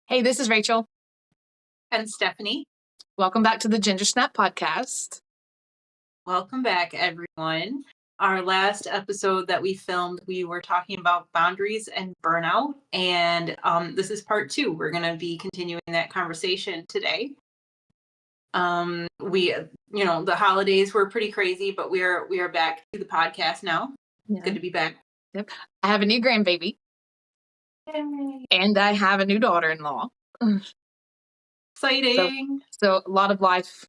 Hey, this is Rachel. And Stephanie. Welcome back to the Ginger Snap podcast. Welcome back, everyone. Our last episode that we filmed, we were talking about boundaries and burnout. And this is part 2. We're going to be continuing that conversation today. The holidays were pretty crazy, but we are back to the podcast now. Yeah. Good to be back. Yep. I have a new grandbaby. Yay. And I have a new daughter-in-law. Exciting. So a lot of life,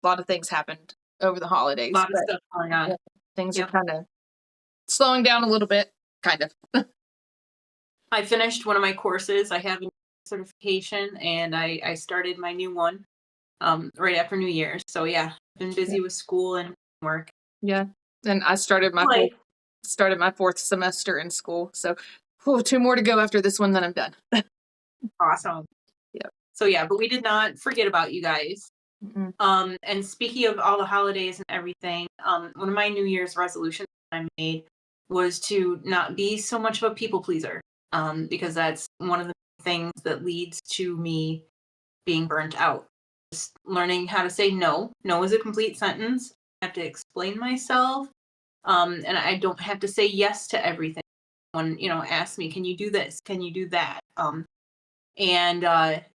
a lot of things happened over the holidays. A lot of stuff going on. Things are kind of slowing down a little bit, kind of. I finished one of my courses. I have a certification, and I started my new one right after New Year's. So yeah, been busy with school and work. Yeah, and I started my fourth semester in school. So 2 more to go after this one, then I'm done. Awesome. Yeah. So yeah, but we did not forget about you guys. Mm-mm. And speaking of all the holidays and everything, one of my New Year's resolutions I made was to not be so much of a people pleaser. Because that's one of the things that leads to me being burnt out. Just learning how to say no. No is a complete sentence. I have to explain myself. And I don't have to say yes to everything. When, ask me, can you do this? Can you do that? And I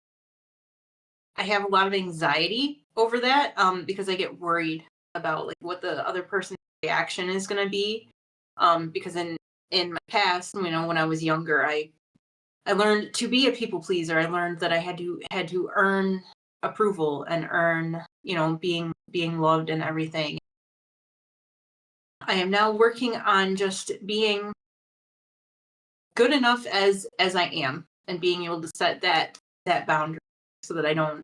have a lot of anxiety over that because I get worried about like what the other person's reaction is going to be. Because in my past, when I was younger, I learned to be a people pleaser. I learned that I had to earn approval and earn, being loved and everything. I am now working on just being good enough as I am and being able to set that boundary so that I don't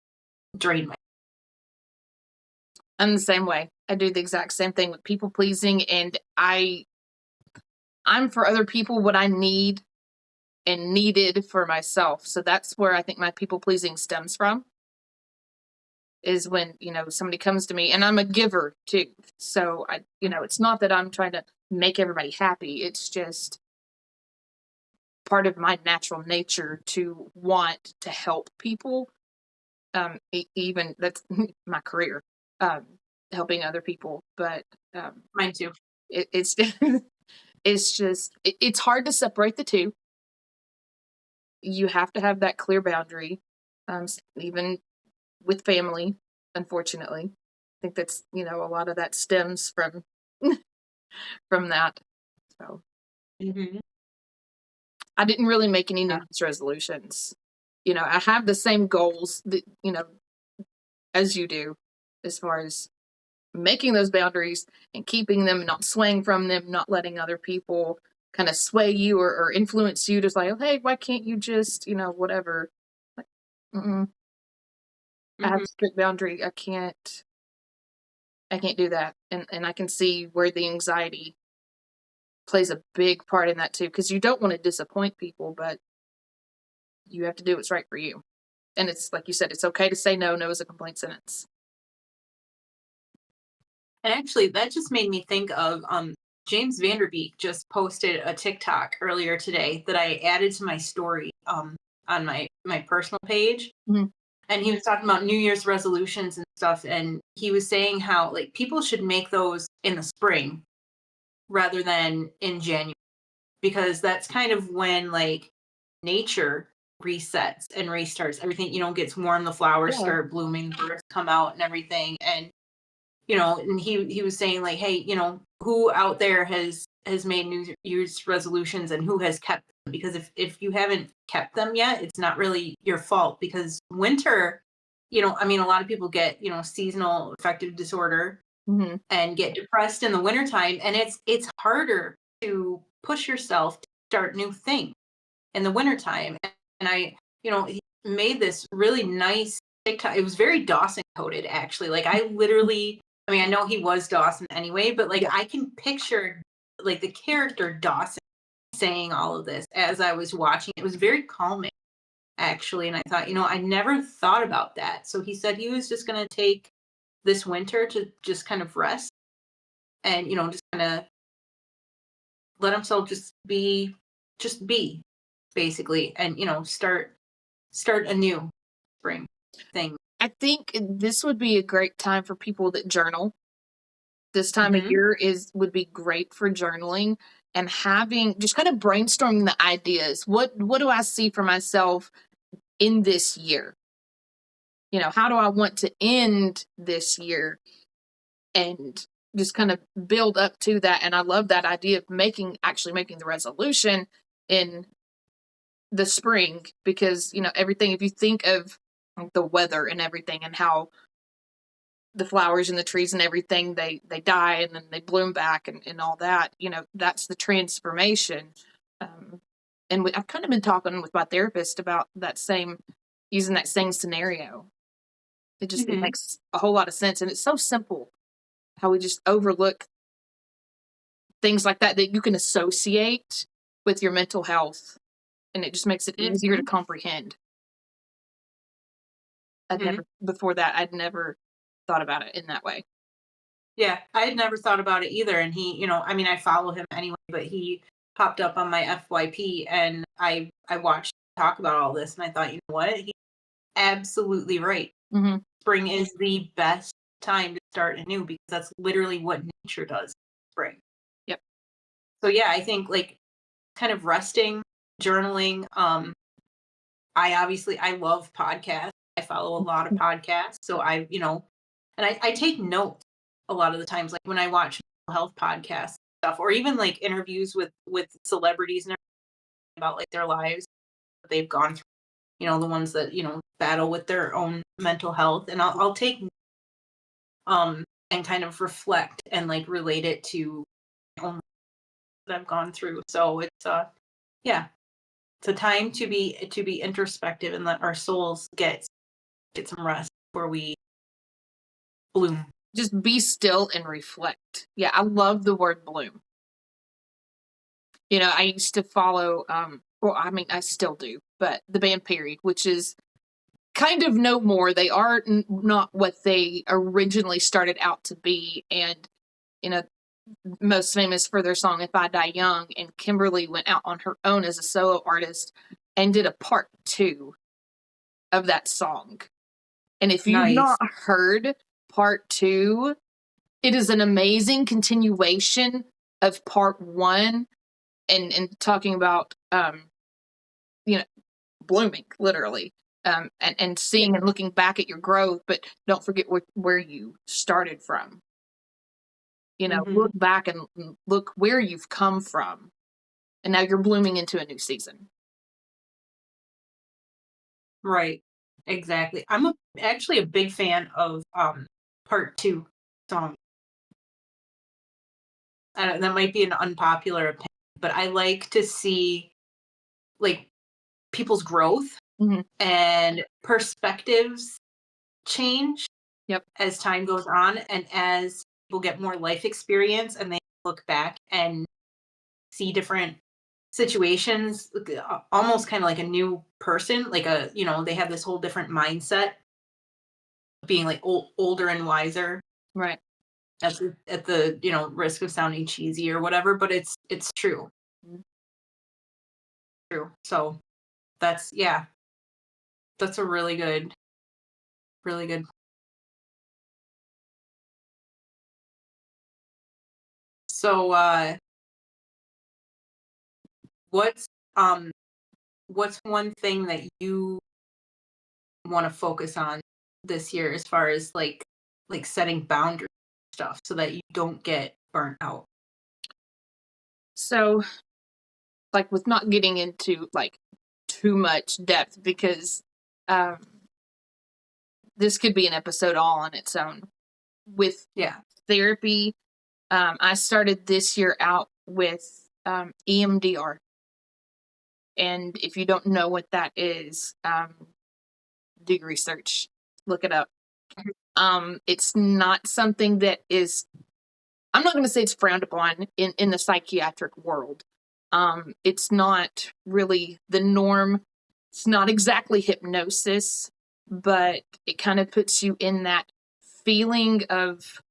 drain my. I'm the same way. I do the exact same thing with people pleasing, and I'm for other people what I need and needed for myself. So that's where I think my people pleasing stems from, is when, somebody comes to me, and I'm a giver too. So it's not that I'm trying to make everybody happy. It's just part of my natural nature to want to help people. Even that's my career, helping other people. But Mine too. It's it's just it's hard to separate the two. You have to have that clear boundary, even with family. Unfortunately, I think that's a lot of that stems from from that. So I didn't really make any New Year's resolutions. I have the same goals that as you do, as far as making those boundaries and keeping them, not swaying from them, not letting other people kind of sway you or influence you. Just like, oh, hey, why can't you just, whatever. Like, I have a strict boundary. I can't do that. And I can see where the anxiety plays a big part in that too, because you don't want to disappoint people, but you have to do what's right for you. And it's like you said, it's okay to say no. No is a complaint sentence. And actually, that just made me think of James Vanderbeek just posted a TikTok earlier today that I added to my story on my personal page. Mm-hmm. And he was talking about New Year's resolutions and stuff. And he was saying how like people should make those in the spring rather than in January, because that's kind of when like nature resets and restarts. Everything, gets warm, the flowers start blooming, birds come out and everything. And and he was saying like, hey, who out there has made New Year's resolutions and who has kept them? Because if you haven't kept them yet, it's not really your fault, because winter, a lot of people get, seasonal affective disorder and get depressed in the wintertime. And it's harder to push yourself to start new things in the wintertime. And he made this really nice TikTok. It was very Dawson coded, actually. Like I literally, I know he was Dawson anyway, but like I can picture like the character Dawson saying all of this as I was watching. It was very calming, actually. And I thought, I never thought about that. So he said he was just going to take this winter to just kind of rest and, just kind of let himself just be basically, and, start start a new spring thing? I think this would be a great time for people that journal. This time of Mm-hmm. year would be great for journaling and having just kind of brainstorming the ideas. What do I see for myself in this year? How do I want to end this year? And just kind of build up to that. And I love that idea of actually making the resolution in the spring, because everything, if you think of the weather and everything and how the flowers and the trees and everything, they die and then they bloom back and all that, that's the transformation. And I've kind of been talking with my therapist about using that same scenario. It Mm-hmm. makes a whole lot of sense, and it's so simple how we just overlook things like that you can associate with your mental health, and it just makes it easier to Mm-hmm. comprehend. Mm-hmm. Before that, I'd never thought about it in that way. Yeah, I had never thought about it either. And he, I mean, I follow him anyway, but he popped up on my FYP, and I watched him talk about all this, and I thought, you know what? He's absolutely right. Mm-hmm. Spring is the best time to start anew, because that's literally what nature does in spring. Yep. So yeah, I think like kind of resting, journaling. I love podcasts. I follow a lot of podcasts. So and I take notes a lot of the times, like when I watch mental health podcasts stuff, or even like interviews with celebrities and everything about like their lives that they've gone through, the ones that, battle with their own mental health. And I'll take and kind of reflect and like relate it to my own that I've gone through. So it's yeah, it's a time to be introspective and let our souls get some rest before we bloom. Just be still and reflect. Yeah, I love the word bloom. I used to follow, well, I mean, I still do, but the band Period, which is kind of no more. They are not what they originally started out to be. And, you know, most famous for their song If I Die Young. And Kimberly went out on her own as a solo artist and did a part 2 of that song. And if you've Nice. not heard part 2, it is an amazing continuation of part 1, and talking about you know blooming literally, and seeing and looking back at your growth, but don't forget where you started from. Mm-hmm. Look back and look where you've come from, and now you're blooming into a new season. Right. Exactly. Actually a big fan of part 2 song. That might be an unpopular opinion, but I like to see like people's growth Mm-hmm. and perspectives change Yep. as time goes on, and as people get more life experience and they look back and see different situations, almost kind of like a new person, like they have this whole different mindset, being like older and wiser, Right. at the risk of sounding cheesy or whatever, but it's true. Mhm. True. So yeah, that's a really good. So what's um what's one thing that you want to focus on this year, as far as like setting boundaries stuff, so that you don't get burnt out? So, like, with not getting into like too much depth, because um this could be an episode all on its own. With Yeah. therapy, I started this year out with EMDR. And if you don't know what that is, do your research, look it up. It's not something that is, I'm not going to say it's frowned upon in the psychiatric world. It's not really the norm. It's not exactly hypnosis, but it kind of puts you in that feeling of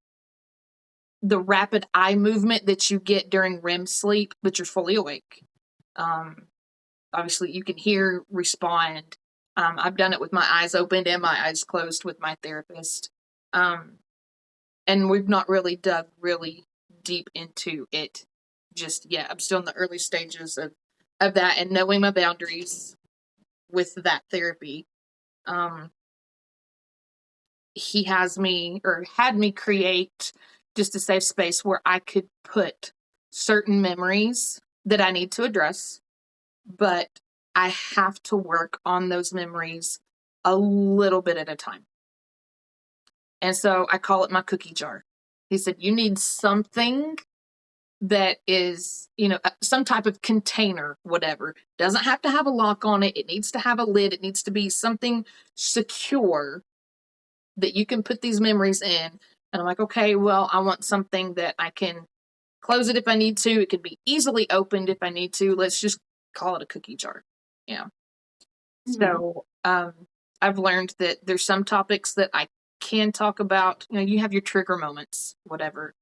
the rapid eye movement that you get during REM sleep, but you're fully awake. Um, Obviously, you can hear, respond, I've done it with my eyes opened and my eyes closed with my therapist. Um, and we've not really dug really deep into it just yet. I'm still in the early stages of that and knowing my boundaries with that therapy. Um, he has me or had me create just a safe space where I could put certain memories that I need to address, but I have to work on those memories a little bit at a time. And so I call it my cookie jar. He said, you need something that is, some type of container, whatever. Doesn't have to have a lock on it. It needs to have a lid. It needs to be something secure that you can put these memories in. And I'm like, okay, well, I want something that I can close it if I need to. It can be easily opened if I need to. Let's just call it a cookie jar. Yeah. Mm-hmm. So I've learned that there's some topics that I can talk about. You have your trigger moments, whatever.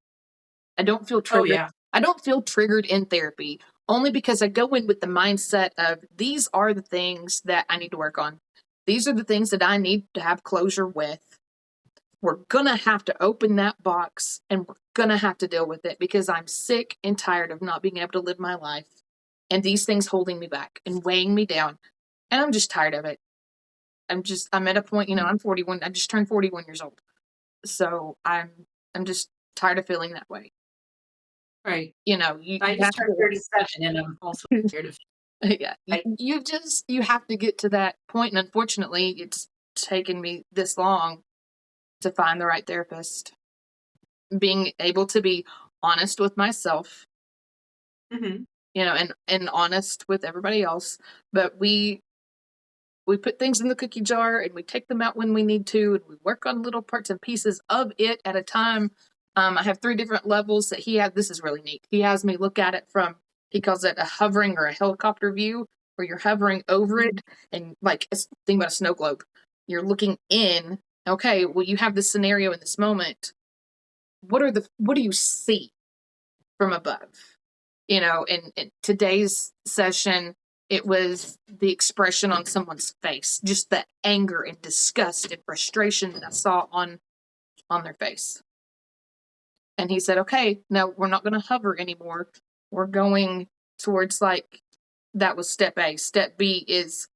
I don't feel Oh triggered. yeah. I don't feel triggered in therapy only because I go in with the mindset of these are the things that I need to work on. These are the things that I need to have closure with. We're going to have to open that box and we're going to have to deal with it because I'm sick and tired of not being able to live my life and these things holding me back and weighing me down. And I'm just tired of it. I'm at a point, I'm 41. I just turned 41 years old. So I'm just tired of feeling that way. Right. I You just have turned to, 37 and I'm also tired of yeah, I you have to get to that point. And unfortunately, it's taken me this long to find the right therapist. Being able to be honest with myself, Mhm. and honest with everybody else. But we put things in the cookie jar and we take them out when we need to, and we work on little parts and pieces of it at a time. I have 3 different levels that he had. This is really neat. He has me look at it from, he calls it a hovering or a helicopter view, where you're hovering over it Mhm. and like think about a snow globe. You're looking in. Okay, well, you have this scenario in this moment. What do you see from above? In today's session, it was the expression on someone's face, just the anger and disgust and frustration that I saw on their face. And he said, okay, now we're not going to hover anymore. We're going towards, like, that was step A. Step B is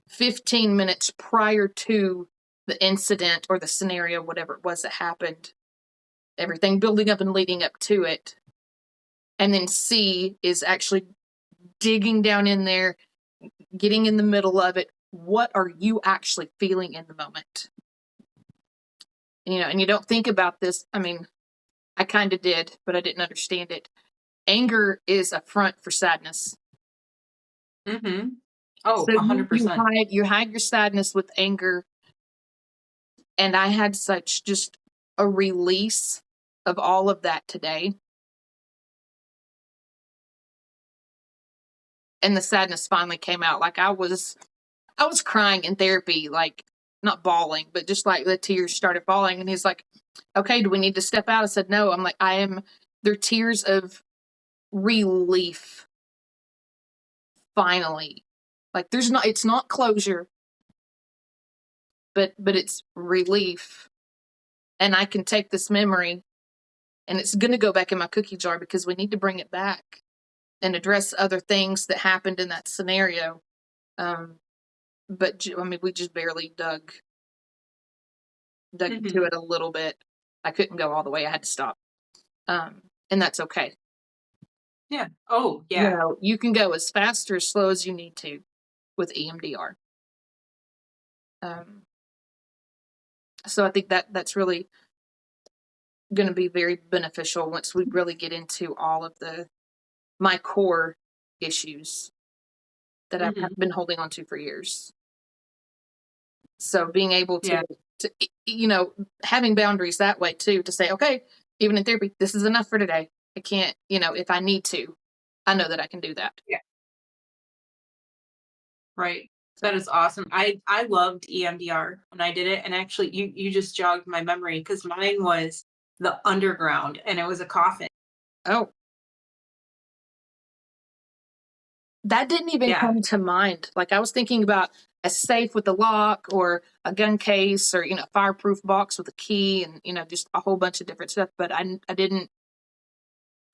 15 minutes prior to the incident or the scenario, whatever it was that happened, everything building up and leading up to it. And then C is actually digging down in there, getting in the middle of it. What are you actually feeling in the moment? And you don't think about this. I mean, I kind of did, but I didn't understand it. Anger is a front for sadness. Mhm. Oh, So you 100%. hide your sadness with anger, and I had such just a release of all of that today. And the sadness finally came out. Like I was crying in therapy, like not bawling, but just like the tears started falling. And he's like, okay, do we need to step out? I said, no. I'm like, they're tears of relief. Finally. Like it's not closure, but it's relief. And I can take this memory and it's going to go back in my cookie jar because we need to bring it back and address other things that happened in that scenario. Um, but I mean, we just barely dug into Mhm. it a little bit. I couldn't go all the way. I had to stop. And that's okay. Yeah. Oh, yeah. You can go as fast or as slow as you need to with EMDR. Um, so I think that's really going to be very beneficial once we really get into all of my core issues that I've Mhm. been holding on to for years. So being able Yeah. to having boundaries that way too, to say, okay, even in therapy, this is enough for today. I can't, if I need to, I know that I can do that. Yeah. Right. That So, is awesome. I loved EMDR when I did it, and actually you just jogged my memory because mine was the underground and it was a coffin. oh, that didn't even Yeah. come to mind. Like I was thinking about a safe with a lock or a gun case or, fireproof box with a key and, just a whole bunch of different stuff. But I didn't,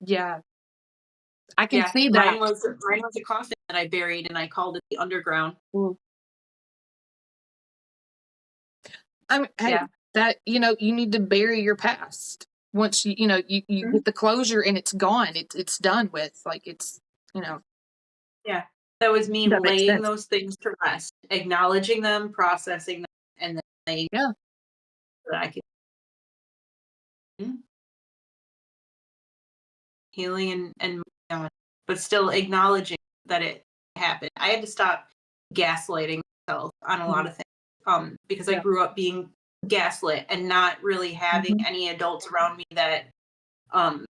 yeah, I can Yeah, see that. mine was a coffin that I buried, and I called it the underground. Mm. I mean, hey, Yeah. that, you need to bury your past. Once you Mhm. get the closure and it's gone, it's done with. Like it's, Yeah. That was me that makes laying sense. those things to rest, acknowledging them, processing them, and then laying Yeah. so that I could healing and moving on, but still acknowledging that it happened. I had to stop gaslighting myself on a lot Mhm. of things, because I Yeah. grew up being gaslit and not really having Mhm. any adults around me um,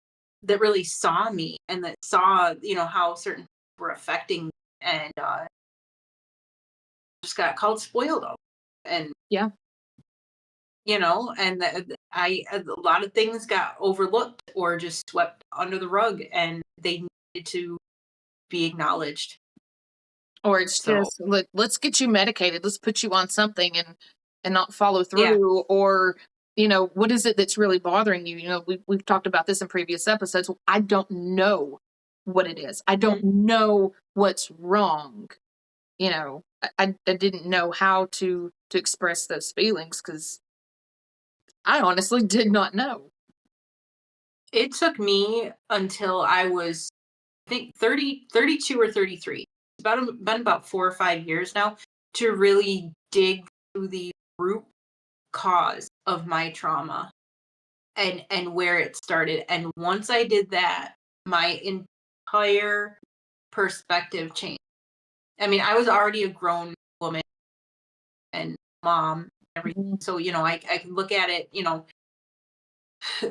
that really saw me and that saw, how certain things were affecting me, and just got called spoiled all, and Yeah. a lot of things got overlooked or just swept under the rug, and they needed to be acknowledged. Or it's So just, let's get you medicated. Let's put you on something and not follow yeah. through. Or, what is it that's really bothering you? We've talked about this in previous episodes. Well, I don't know what it is. I don't Mhm. know what's wrong. I didn't know how to express those feelings because I honestly did not know. It took me until I was, I think, 30, 32 or 33. It's been about 4 or 5 years now to really dig to the root cause of my trauma and where it started. And once I did that, my entire perspective changed. I mean, I was already a grown woman and mom and everything. Mhm. So, I can look at it,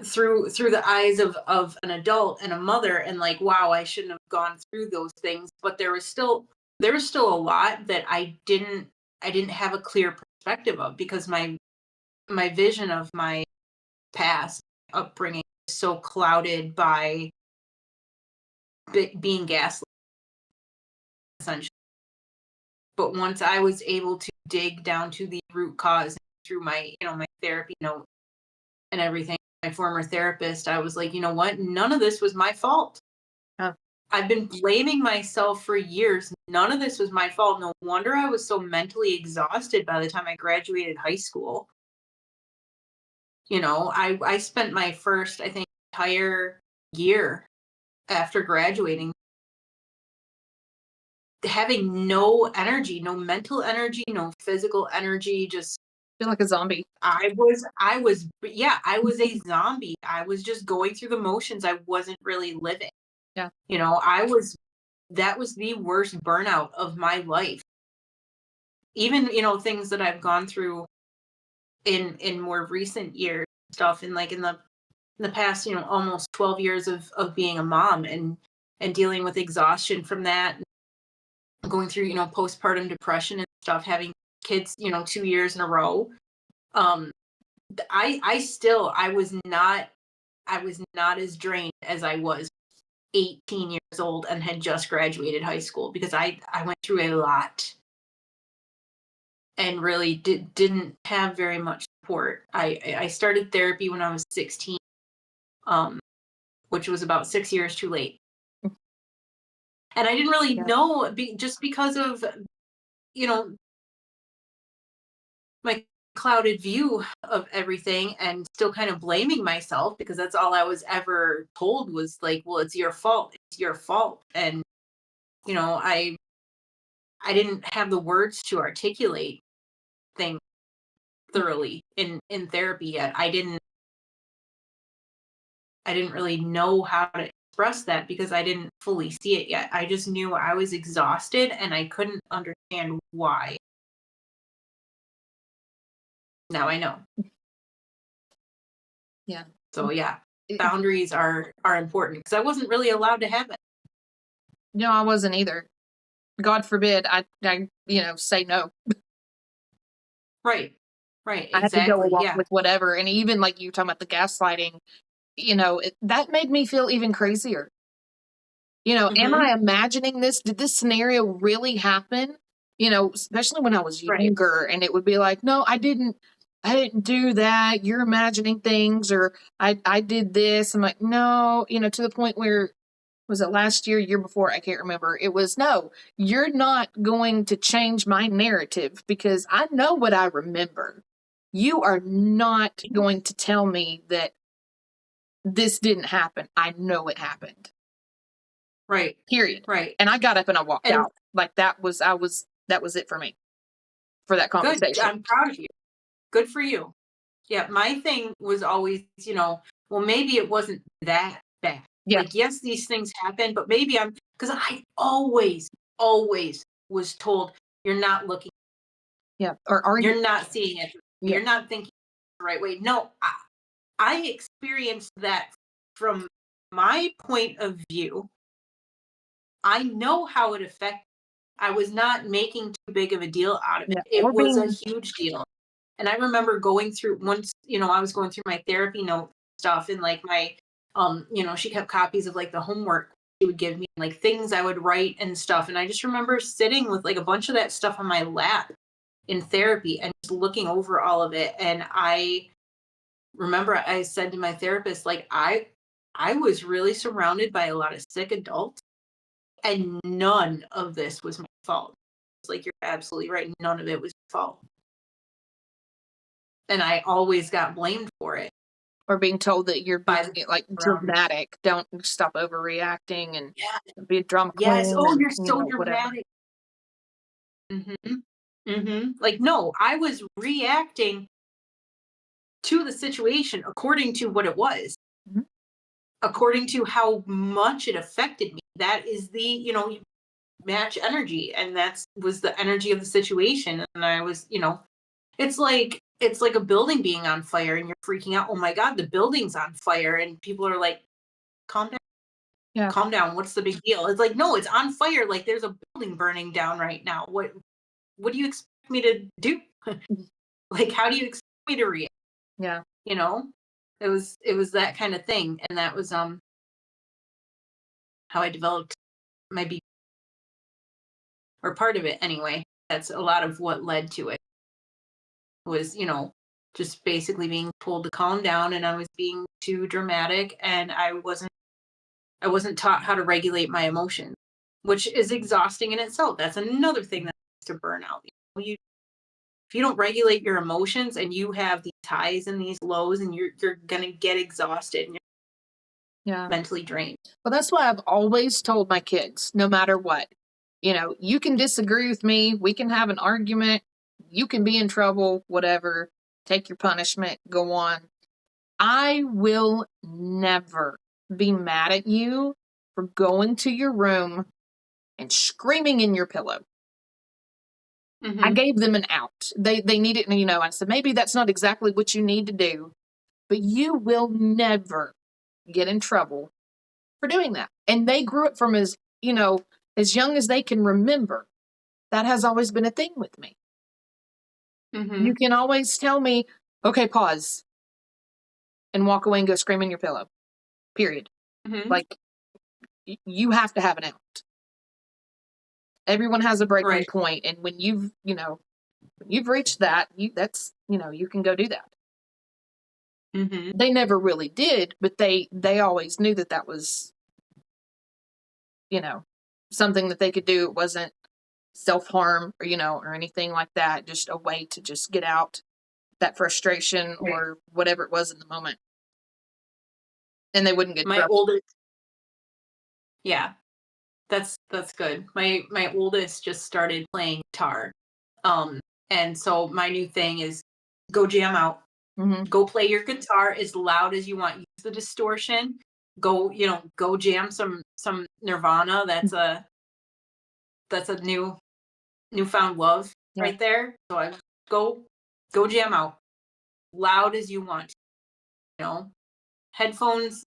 through the eyes of an adult and a mother, and like, wow, I shouldn't have gone through those things. But there was still a lot that I didn't have a clear perspective of, because my vision of my past upbringing is so clouded by being gaslit, essentially. But once I was able to dig down to the root cause through my therapy note and everything, my former therapist, I was like, you know what? None of this was my fault. Huh. I've been blaming myself for years. None of this was my fault. No wonder I was so mentally exhausted by the time I graduated high school. I spent my first, I think, entire year after graduating having no energy, no mental energy, no physical energy, just Feel like a zombie. I was a zombie. I was just going through the motions. I wasn't really living. Yeah. That was the worst burnout of my life. Even, things that I've gone through in more recent years, stuff in, like, in the past, almost 12 years of being a mom, and dealing with exhaustion from that, and going through, postpartum depression and stuff, having kids, 2 years in a row. Um, I was not as drained as I was 18 years old and had just graduated high school, because I went through a lot and really didn't have very much support. I started therapy when I was 16, um, which was about 6 years too late. And I didn't really Yeah. know, just because of, you know, my clouded view of everything, and still kind of blaming myself, because that's all I was ever told, was like, well, it's your fault. It's your fault. And, I didn't have the words to articulate things thoroughly in therapy yet. I didn't really know how to express that, because I didn't fully see it yet. I just knew I was exhausted and I couldn't understand why. Now I know. Yeah. So yeah, It- boundaries are important, because I wasn't really allowed to have it. no, I wasn't either. God forbid I say no. Right. Right. I had to go Exactly. along Yeah. with whatever. And even like you talking about the gaslighting, that made me feel even crazier. Am Hmm. I imagining this? Did this scenario really happen? especially when I was Right. younger, and it would be like, no, I didn't do that. You're imagining things, or I did this. I'm like, no, to the point where, was it last year before? I can't remember. It was, no, you're not going to change my narrative because I know what I remember. You are not going to tell me that this didn't happen. I know it happened. Right. Period. Right. And I got up and I walked And out. Like that was it for me for that good. conversation. I'm proud of you. Good for you. Yeah. My thing was always, well, maybe it wasn't that bad. Yeah. Like, yes, these things happen, but maybe because I always, always was told, you're not looking, Yeah. Or are you? you're not seeing it, Yeah. you're not thinking the right way. No, I experienced that from my point of view. I know how it affected. I was not making too big of a deal out of it. Yeah. It Or was a being, huge deal. And I remember going through once, I was going through my therapy note stuff, and like my she kept copies of like the homework she would give me, like things I would write and stuff. And I just remember sitting with like a bunch of that stuff on my lap in therapy and just looking over all of it. And I remember I said to my therapist, like, I was really surrounded by a lot of sick adults, and none of this was my fault. It's like, you're absolutely right. None of it was your fault. And I always got blamed for it or being told that you're by being the like around me. dramatic. Don't stop overreacting and Yeah. be a drama Yes. queen Oh, and you're so whatever. dramatic. Like, no, I was reacting to the situation according to what it was, Mhm. according to how much it affected me. That is the, match energy, and that's was the energy of the situation. And I was, it's like a building being on fire and you're freaking out. Oh my god, the building's on fire, and people are like, calm down, Yeah. calm down, what's the big deal? It's like, no, it's on fire, like there's a building burning down right now. What do you expect me to do? Mhm. Like, how do you expect me to react? Yeah. you know it was that kind of thing. And that was how I developed my or part of it anyway. That's a lot of what led to it, was, just basically being told to calm down, and I was being too dramatic, and I wasn't taught how to regulate my emotions, which is exhausting in itself. That's another thing that leads to burnout. If you don't regulate your emotions, and you have these highs and these lows, and you're gonna get exhausted and you're Yeah. mentally drained. Well, that's why I've always told my kids, no matter what, you can disagree with me. We can have an argument. You can be in trouble, whatever. Take your punishment, go on. I will never be mad at you for going to your room and screaming in your pillow. I Mm-hmm. gave them an out. They needed, I said, maybe that's not exactly what you need to do, but you will never get in trouble for doing that. And they grew up from as young as they can remember. That has always been a thing with me. Mm-hmm. You can always tell me, okay, pause, and walk away and go scream in your pillow. Period. Mm-hmm. Like, you have to have an out. Everyone has a breaking Right. point, and when you've reached that, you can go do that. Mm-hmm. They never really did, but they always knew that was, you know, something that they could do. It wasn't self-harm or anything like that, just a way to just get out that frustration Right. or whatever it was in the moment. And they wouldn't get in My trouble. oldest, yeah, that's good. My oldest just started playing guitar. Um, and so my new thing is, go jam out. Hmm. Go play your guitar as loud as you want. Use the distortion. Go jam some Nirvana. That's a newfound love Yeah. right there. So I go go jam out loud as you want. You know, headphones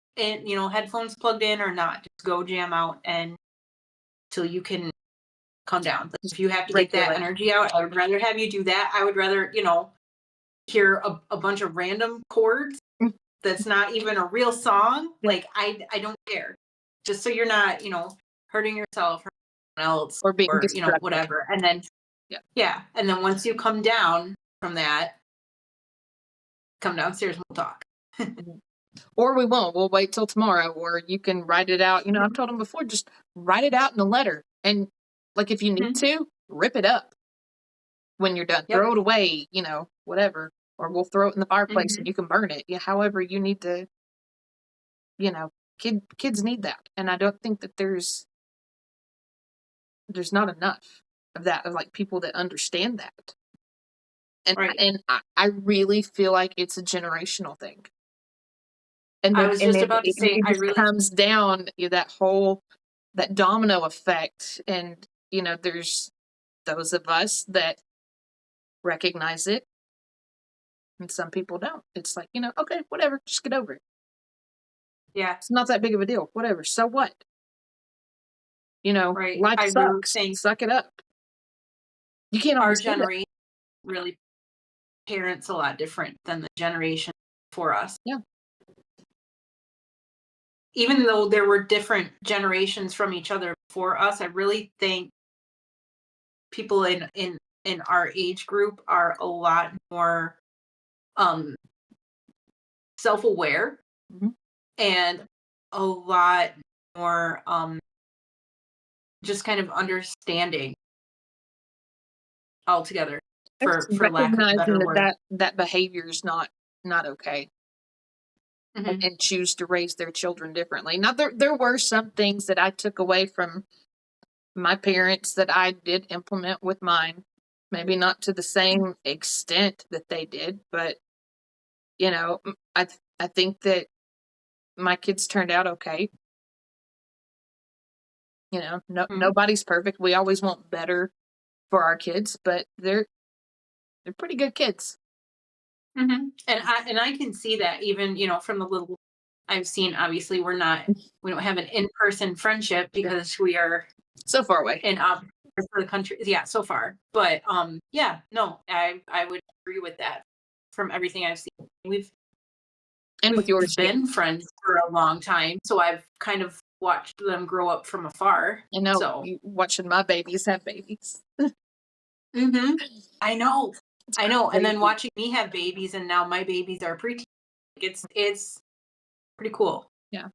plugged in or not. Just go jam out and till you can calm down. But Just if you have to get that regulate. energy out, I would rather have you do that. I would rather, hear a bunch of random chords that's not even a real song. Yeah. Like, I don't care. Just so you're not, hurting yourself, hurting someone else, Or being or, destructive. whatever. And then Yeah. And then once you come down from that, come downstairs and we'll talk. Mhm. Or we won't. We'll wait till tomorrow, or you can write it out. You know, I've Mhm. told them before, just write it out in a letter. And like if you need Mhm. to, rip it up when you're done. Yep. Throw it away, you know, whatever. Or we'll throw it in the fireplace and Mhm. you can burn it. Yeah, however you need to, you know, kids need that. And I don't think that there's not enough of that, of like people that understand that. And Right. I really feel like it's a generational thing. And I then was just about to say, it I just really, comes down, you know, that domino effect. And, you know, there's those of us that recognize it and some people don't. It's like, you know, okay, whatever, just get over it. yeah, It's not that big of a deal. Whatever. So what? You know, right. life I really sucks. think Suck it up. You can't our always do that. generation really parents a lot different than the generation for us. Yeah. Even though there were different generations from each other before us, I really think people in our age group are a lot more um self-aware Mhm. and a lot more just kind of understanding altogether, It's for lack of a recognizing better that word. that behavior is not okay. Hmm. And choose to raise their children differently. Now, there were some things that I took away from my parents that I did implement with mine. Maybe not to the same extent that they did, but you know, I think that my kids turned out okay. You know, Hmm. nobody's perfect. We always want better for our kids, but they're pretty good kids. Hmm. And I can see that, even from the little I've seen. Obviously, we don't have an in-person friendship Yeah, because we are so far away. in opposite parts of the country. Yeah, so far. But yeah, no, I would agree with that. From everything I've seen, we've And with we've yours, yeah. been friends for a long time, so I've kind of watched them grow up from afar. I know So, you watching my babies have babies. hmm, I know, It's I know. And then crazy. watching me have babies, and now my babies are preteen. It's pretty cool. Yeah.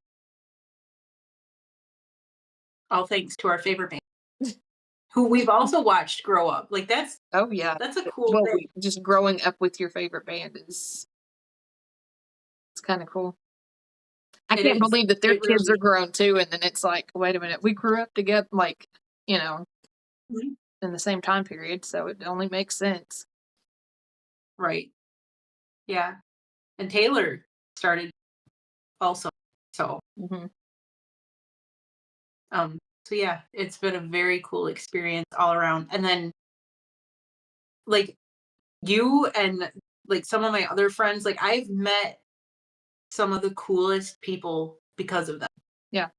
All thanks to our favorite band, who we've also watched grow up. Like Oh yeah. that's a cool Well, thing. just growing up with your favorite band is it's kind of cool. I It can't is. believe that their It kids really are is. grown too, and then it's like, wait a minute, we grew up together, like, you know, Mhm. in the same time period, so it only makes sense. Right. Yeah. And Taylor started also. So, Hmm. um, so yeah, it's been a very cool experience all around. And then, like, you and like some of my other friends, like I've met some of the coolest people because of that. Yeah.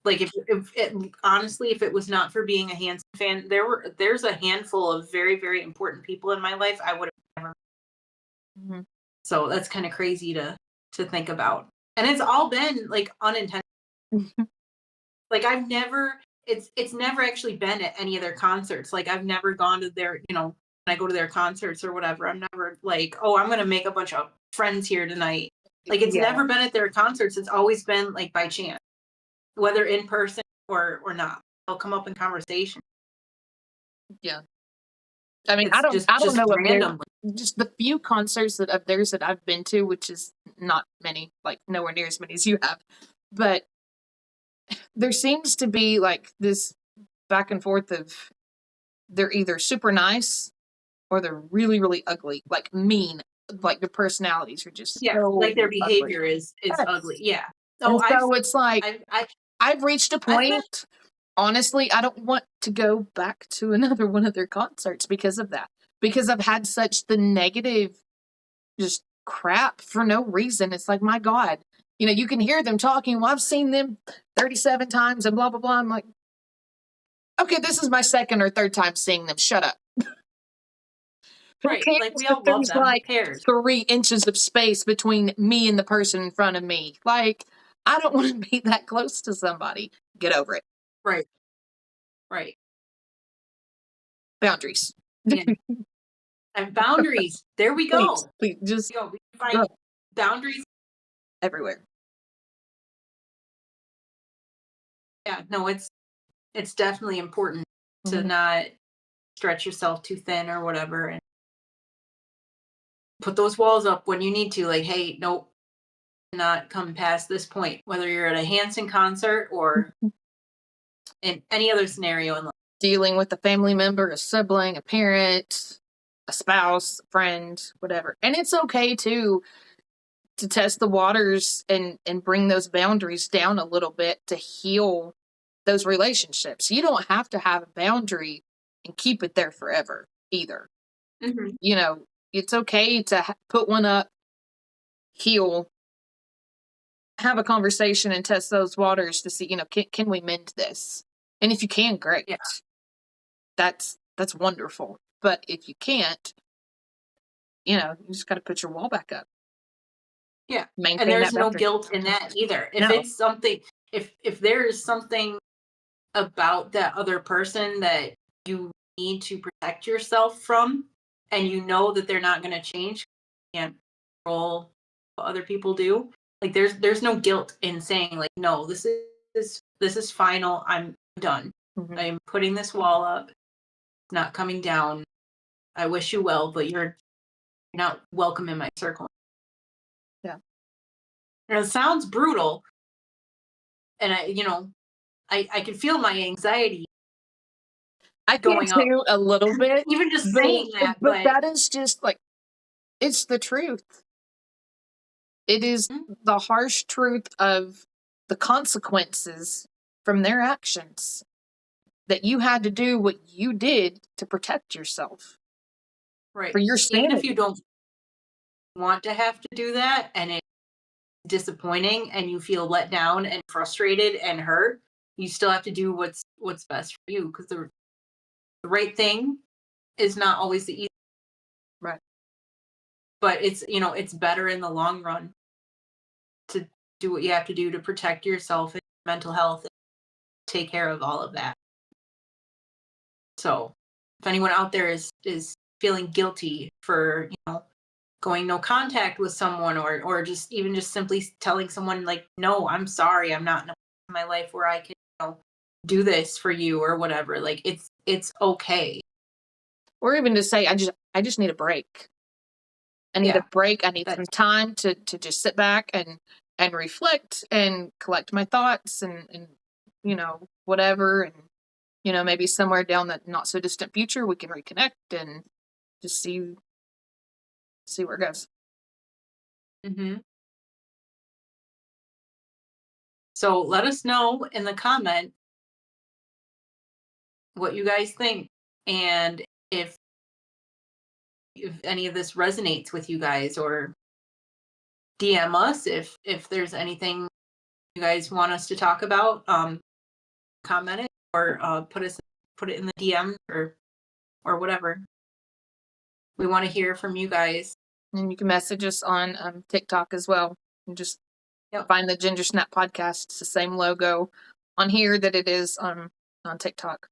Like, if it, honestly, if it was not for being a Hanson fan, there's a handful of very, very important people in my life I would have never. Hmm. So that's kind of crazy to think about. And it's all been like unintentional. Like, I've never it's never actually been at any of their concerts. Like, I've never gone to their, when I go to their concerts or whatever, I'm never like, "Oh, I'm gonna make a bunch of friends here tonight." Like, it's Yeah. never been at their concerts. It's always been like by chance, whether in person or not. They'll come up in conversation. Yeah. I mean, It's I don't just know if there's randomly. just the few concerts that of theirs that I've been to, which is not many, like nowhere near as many as you have, but there seems to be like this back and forth of they're either super nice or they're really, really ugly, like mean, like their personalities are just Yeah, like their so ugly. behavior is ugly. Yes. Yeah. And Oh, so it's like I've I I've reached a I've met. point, honestly, I don't want to go back to another one of their concerts because of that. Because I've had such the negative just crap for no reason. It's like, my God, you know, you can hear them talking. Well, I've seen them 37 times and blah, blah, blah. I'm like, okay, this is my second or third time seeing them. Shut up. Who Right, like, cares we if all love there's them. Who like cares? 3 inches of space between me and the person in front of me? Like, I don't want to be that close to somebody. Get over it. Right, right. Boundaries. Yeah. And boundaries. There we Please, go. please, just We go find boundaries. everywhere. Yeah, no, it's definitely important to Mhm. not stretch yourself too thin or whatever, and put those walls up when you need to. Like, hey, nope, not come past this point. Whether you're at a Hanson concert or in any other scenario in life. Dealing with a family member, a sibling, a parent, a spouse, a friend, whatever. And it's okay to test the waters and bring those boundaries down a little bit to heal those relationships. You don't have to have a boundary and keep it there forever either. Mhm. You know, it's okay to put one up, heal, have a conversation and test those waters to see, can we mend this? And if you can, great. Yeah, That's wonderful. But if you can't, you just got to put your wall back up, yeah. And maintain there's that no boundary. guilt in that either. If No. it's something, if there is something about that other person that you need to protect yourself from, and you know that they're not going to change, you can't control what other people do. Like, there's no guilt in saying, like, no, this is final. I'm done. Hmm. I'm putting this wall up. It's not coming down. I wish you well, but you're not welcome in my circle. Yeah. And it sounds brutal, and I can feel my anxiety I can going up, too a little bit, even just but saying that. but But that is just like it's the truth. It is mm, the harsh truth of the consequences from their actions that you had to do what you did to protect yourself for right, your even if you sanity. don't want to have to do that, and it's disappointing, and you feel let down and frustrated and hurt, you still have to do what's best for you, because the right thing is not always the easy, Right. but it's better in the long run to do what you have to do to protect yourself and mental health and take care of all of that. So if anyone out there is feeling guilty for, going no contact with someone, or just even just simply telling someone, like, no, I'm sorry, I'm not in a place in my life where I can, do this for you or whatever. Like, it's okay. Or even to say, I just need a break. I need a Yeah. break. I need some That's time to just sit back and reflect and collect my thoughts and whatever. And maybe somewhere down the not so distant future we can reconnect and just see where it goes. hmm So let us know in the comment what you guys think, and if any of this resonates with you guys, or DM us if there's anything you guys want us to talk about. Comment it, or put it in the DM, or whatever. We want to hear from you guys. And you can message us on TikTok as well. And just Yep. find the Ginger Snap podcast. It's the same logo on here that it is on TikTok.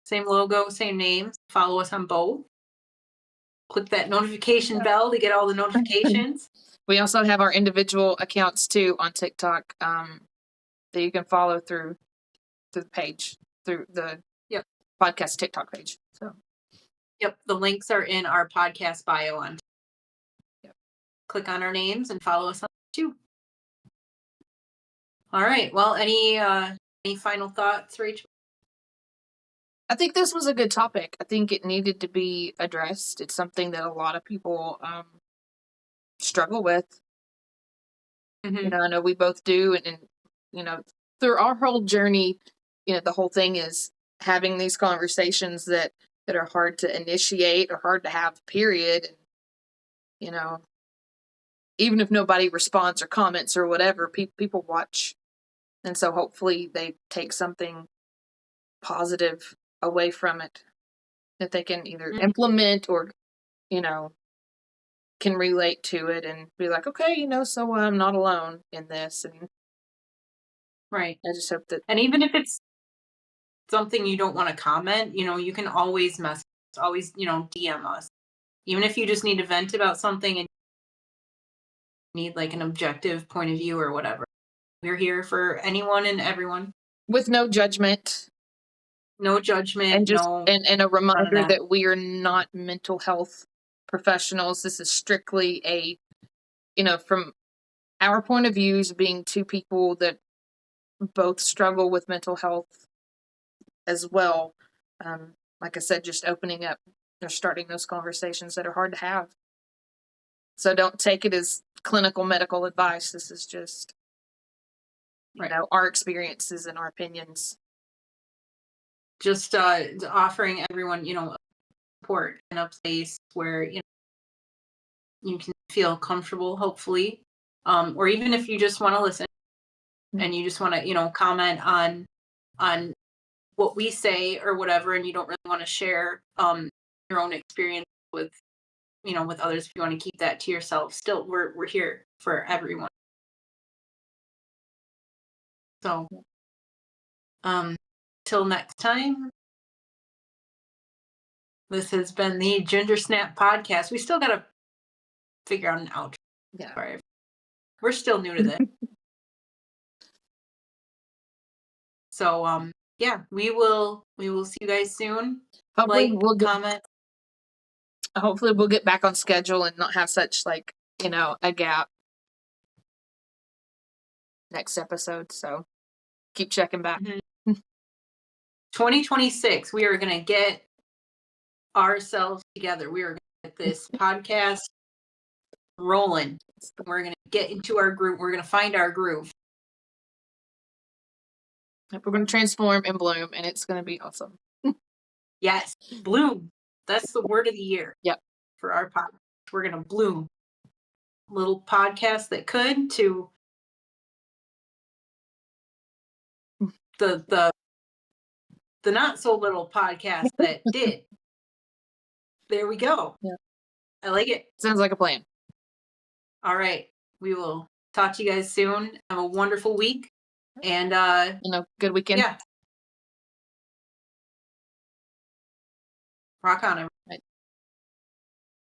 Same logo, same name. Follow us on both. Click that notification bell to get all the notifications. We also have our individual accounts too on TikTok that you can follow through the page, through the Yep. podcast TikTok page. So, Yep. The links are in our podcast bio on. yep. Click on our names and follow us on too. All right. Well, any final thoughts, Rachel? I think this was a good topic. I think it needed to be addressed. It's something that a lot of people struggle with. Mm-hmm. I know we both do, and through our whole journey, the whole thing is having these conversations that are hard to initiate or hard to have. Period. And, you know, even if nobody responds or comments or whatever, people watch, and so hopefully they take something positive away from it that they can either Mm-hmm. implement or you know can relate to it and be like, okay, so I'm not alone in this, and Right. I just hope that And even if it's something you don't want to comment, you can always message always, DM us. Even if you just need to vent about something and need like an objective point of view or whatever. We're here for anyone and everyone. With no judgment. No judgment, And just no and a none of reminder that. that we are not mental health professionals. This is strictly a, from our point of views, being two people that both struggle with mental health as well. Like I said, just opening up or starting those conversations that are hard to have. So don't take it as clinical medical advice. This is just, Right. our experiences and our opinions. Just offering everyone, support in a place where, you can feel comfortable, hopefully. Or even if you just want to listen and you just want to, comment on what we say or whatever, and you don't really want to share your own experience with others, if you want to keep that to yourself, still we're here for everyone. So till next time, this has been the Ginger Snap podcast. We still gotta figure out an outro. Yeah. Sorry, we're still new to this. So yeah, we will see you guys soon. Hopefully Comment. Hopefully we'll get back on schedule and not have such a gap next episode. So keep checking back. 2026, we are gonna get ourselves together. We are gonna get this podcast rolling. We're gonna get into our groove. We're gonna find our groove. We're going to transform and bloom, and it's going to be awesome. Yes, bloom. That's the word of the year. Yep. For our podcast, we're gonna bloom. Little podcast that could to the not so little podcast that did. There we go. Yeah. I like it. Sounds like a plan. All right. We will talk to you guys soon. Have a wonderful week. And good weekend. Yeah. Rock on, everyone.